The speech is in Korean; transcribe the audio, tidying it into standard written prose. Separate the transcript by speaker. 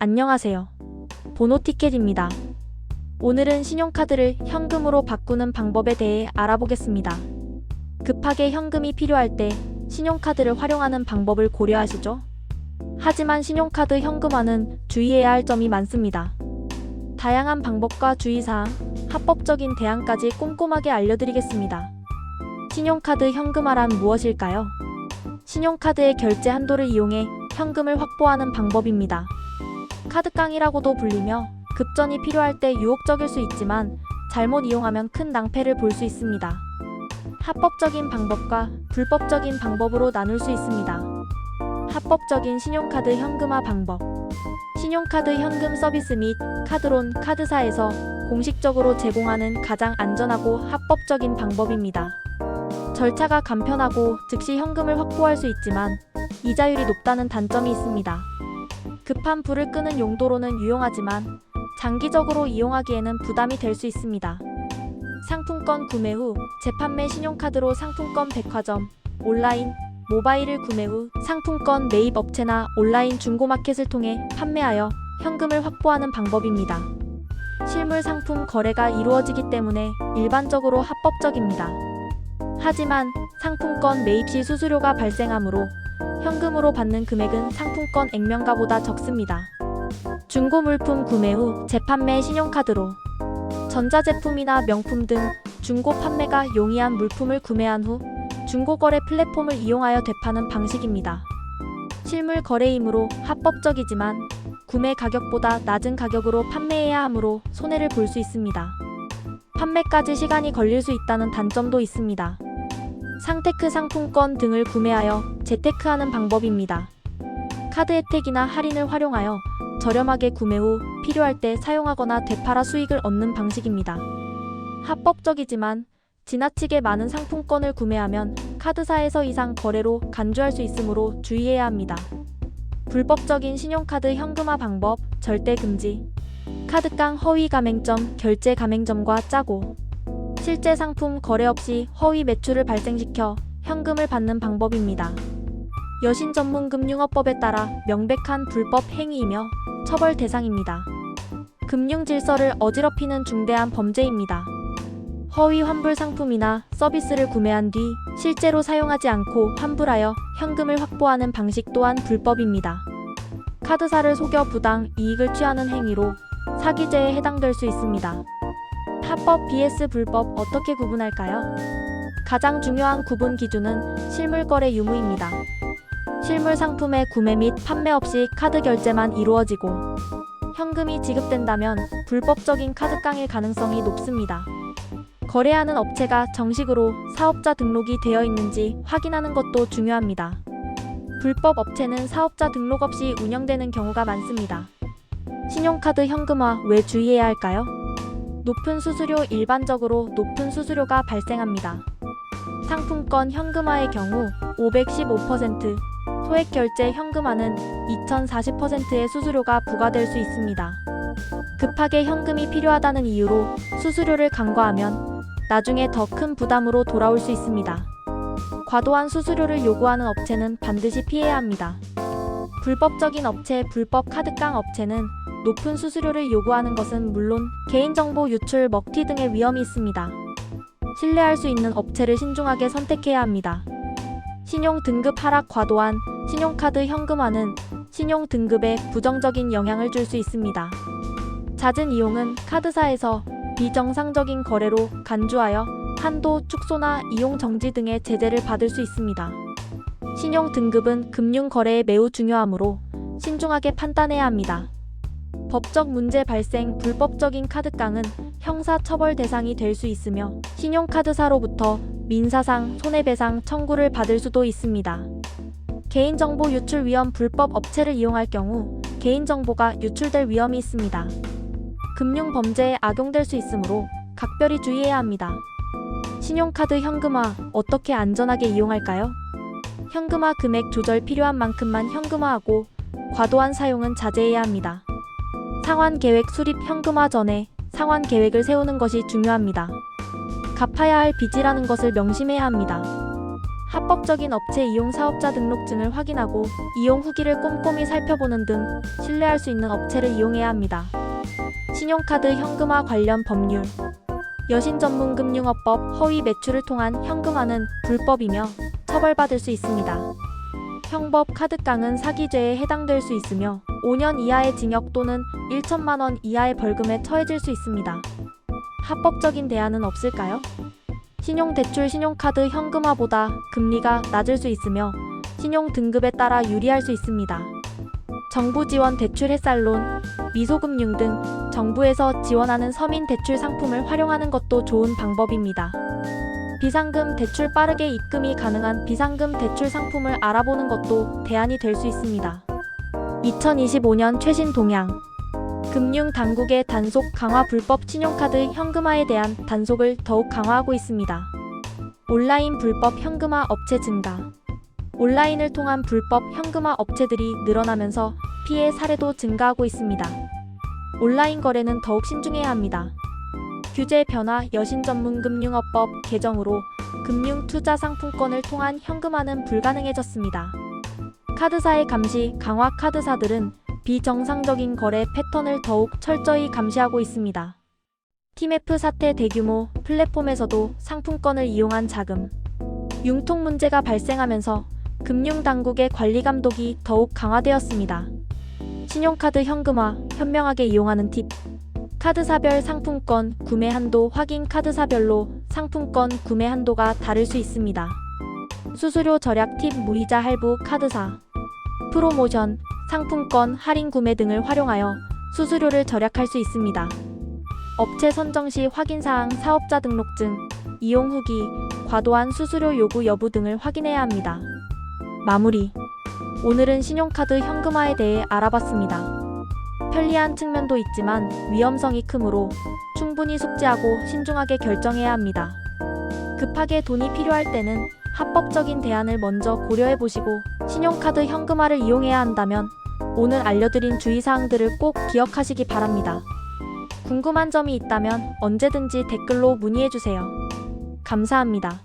Speaker 1: 안녕하세요. 보노티켓입니다. 오늘은 신용카드를 현금으로 바꾸는 방법에 대해 알아보겠습니다. 급하게 현금이 필요할 때 신용카드를 활용하는 방법을 고려하시죠? 하지만 신용카드 현금화는 주의해야 할 점이 많습니다. 다양한 방법과 주의사항, 합법적인 대안까지 꼼꼼하게 알려드리겠습니다. 신용카드 현금화란 무엇일까요? 신용카드의 결제 한도를 이용해 현금을 확보하는 방법입니다. 카드깡이라고도 불리며 급전이 필요할 때 유혹적일 수 있지만 잘못 이용하면 큰 낭패를 볼 수 있습니다. 합법적인 방법과 불법적인 방법으로 나눌 수 있습니다. 합법적인 신용카드 현금화 방법. 신용카드 현금 서비스 및 카드론, 카드사에서 공식적으로 제공하는 가장 안전하고 합법적인 방법입니다. 절차가 간편하고 즉시 현금을 확보할 수 있지만 이자율이 높다는 단점이 있습니다. 급한 불을 끄는 용도로는 유용하지만 장기적으로 이용하기에는 부담이 될 수 있습니다. 상품권 구매 후 재판매 신용카드로 상품권 백화점, 온라인, 모바일을 구매 후 상품권 매입 업체나 온라인 중고마켓을 통해 판매하여 현금을 확보하는 방법입니다. 실물 상품 거래가 이루어지기 때문에 일반적으로 합법적입니다. 하지만 상품권 매입 시 수수료가 발생하므로 현금으로 받는 금액은 상품권 액면가보다 적습니다. 중고 물품 구매 후 재판매 신용카드로 전자제품이나 명품 등 중고 판매가 용이한 물품을 구매한 후 중고거래 플랫폼을 이용하여 되파는 방식입니다. 실물 거래이므로 합법적이지만 구매 가격보다 낮은 가격으로 판매해야 하므로 손해를 볼 수 있습니다. 판매까지 시간이 걸릴 수 있다는 단점도 있습니다. 상테크 상품권 등을 구매하여 재테크하는 방법입니다. 카드 혜택이나 할인을 활용하여 저렴하게 구매 후 필요할 때 사용하거나 되팔아 수익을 얻는 방식입니다. 합법적이지만 지나치게 많은 상품권을 구매하면 카드사에서 이상 거래로 간주할 수 있으므로 주의해야 합니다. 불법적인 신용카드 현금화 방법, 절대 금지. 카드깡 허위 가맹점, 결제 가맹점과 짜고 실제 상품 거래 없이 허위 매출을 발생시켜 현금을 받는 방법입니다. 여신전문금융업법에 따라 명백한 불법 행위이며 처벌 대상입니다. 금융 질서를 어지럽히는 중대한 범죄입니다. 허위 환불 상품이나 서비스를 구매한 뒤 실제로 사용하지 않고 환불하여 현금을 확보하는 방식 또한 불법입니다. 카드사를 속여 부당 이익을 취하는 행위로 사기죄에 해당될 수 있습니다. 합법 vs 불법 어떻게 구분할까요? 가장 중요한 구분 기준은 실물 거래 유무입니다. 실물 상품의 구매 및 판매 없이 카드 결제만 이루어지고 현금이 지급된다면 불법적인 카드깡일 가능성이 높습니다. 거래하는 업체가 정식으로 사업자 등록이 되어 있는지 확인하는 것도 중요합니다. 불법 업체는 사업자 등록 없이 운영되는 경우가 많습니다. 신용카드 현금화 왜 주의해야 할까요? 높은 수수료. 일반적으로 높은 수수료가 발생합니다. 상품권 현금화의 경우 515%, 소액 결제 현금화는 2040%의 수수료가 부과될 수 있습니다. 급하게 현금이 필요하다는 이유로 수수료를 간과하면 나중에 더 큰 부담으로 돌아올 수 있습니다. 과도한 수수료를 요구하는 업체는 반드시 피해야 합니다. 불법적인 업체. 불법 카드깡 업체는 높은 수수료를 요구하는 것은 물론 개인정보 유출, 먹튀 등의 위험이 있습니다. 신뢰할 수 있는 업체를 신중하게 선택해야 합니다. 신용 등급 하락. 과도한 신용카드 현금화는 신용 등급에 부정적인 영향을 줄 수 있습니다. 잦은 이용은 카드사에서 비정상적인 거래로 간주하여 한도 축소나 이용 정지 등의 제재를 받을 수 있습니다. 신용 등급은 금융 거래에 매우 중요하므로 신중하게 판단해야 합니다. 법적 문제 발생. 불법적인 카드깡은 형사 처벌 대상이 될 수 있으며 신용카드사로부터 민사상 손해배상 청구를 받을 수도 있습니다. 개인정보 유출 위험. 불법 업체를 이용할 경우 개인정보가 유출될 위험이 있습니다. 금융범죄에 악용될 수 있으므로 각별히 주의해야 합니다. 신용카드 현금화 어떻게 안전하게 이용할까요? 현금화 금액 조절. 필요한 만큼만 현금화하고 과도한 사용은 자제해야 합니다. 상환계획 수립. 현금화 전에 상환계획을 세우는 것이 중요합니다. 갚아야 할 빚이라는 것을 명심해야 합니다. 합법적인 업체 이용 사업자 등록증을 확인하고 이용 후기를 꼼꼼히 살펴보는 등 신뢰할 수 있는 업체를 이용해야 합니다. 신용카드 현금화 관련 법률. 여신전문금융업법 허위 매출을 통한 현금화는 불법이며 처벌받을 수 있습니다. 형법 카드깡은 사기죄에 해당될 수 있으며 5년 이하의 징역 또는 1천만 원 이하의 벌금에 처해질 수 있습니다. 합법적인 대안은 없을까요? 신용대출 신용카드 현금화보다 금리가 낮을 수 있으며 신용 등급에 따라 유리할 수 있습니다. 정부 지원 대출 햇살론, 미소금융 등 정부에서 지원하는 서민 대출 상품을 활용하는 것도 좋은 방법입니다. 비상금 대출 빠르게 입금이 가능한 비상금 대출 상품을 알아보는 것도 대안이 될 수 있습니다. 2025년 최신 동향. 금융당국의 단속 강화 불법 신용카드 현금화에 대한 단속을 더욱 강화하고 있습니다. 온라인 불법 현금화 업체 증가. 온라인을 통한 불법 현금화 업체들이 늘어나면서 피해 사례도 증가하고 있습니다. 온라인 거래는 더욱 신중해야 합니다. 규제 변화 여신전문금융업법 개정으로 금융투자상품권을 통한 현금화는 불가능해졌습니다. 카드사의 감시 강화. 카드사들은 비정상적인 거래 패턴을 더욱 철저히 감시하고 있습니다. TMF 사태 대규모 플랫폼에서도 상품권을 이용한 자금 융통 문제가 발생하면서 금융당국의 관리 감독이 더욱 강화되었습니다. 신용카드 현금화 현명하게 이용하는 팁. 카드사별 상품권 구매 한도 확인. 카드사별로 상품권 구매 한도가 다를 수 있습니다. 수수료 절약 팁. 무이자 할부 카드사 프로모션, 상품권 할인 구매 등을 활용하여 수수료를 절약할 수 있습니다. 업체 선정 시 확인사항, 사업자 등록증, 이용 후기, 과도한 수수료 요구 여부 등을 확인해야 합니다. 마무리. 오늘은 신용카드 현금화에 대해 알아봤습니다. 편리한 측면도 있지만 위험성이 크므로 충분히 숙지하고 신중하게 결정해야 합니다. 급하게 돈이 필요할 때는 합법적인 대안을 먼저 고려해보시고 신용카드 현금화를 이용해야 한다면 오늘 알려드린 주의사항들을 꼭 기억하시기 바랍니다. 궁금한 점이 있다면 언제든지 댓글로 문의해주세요. 감사합니다.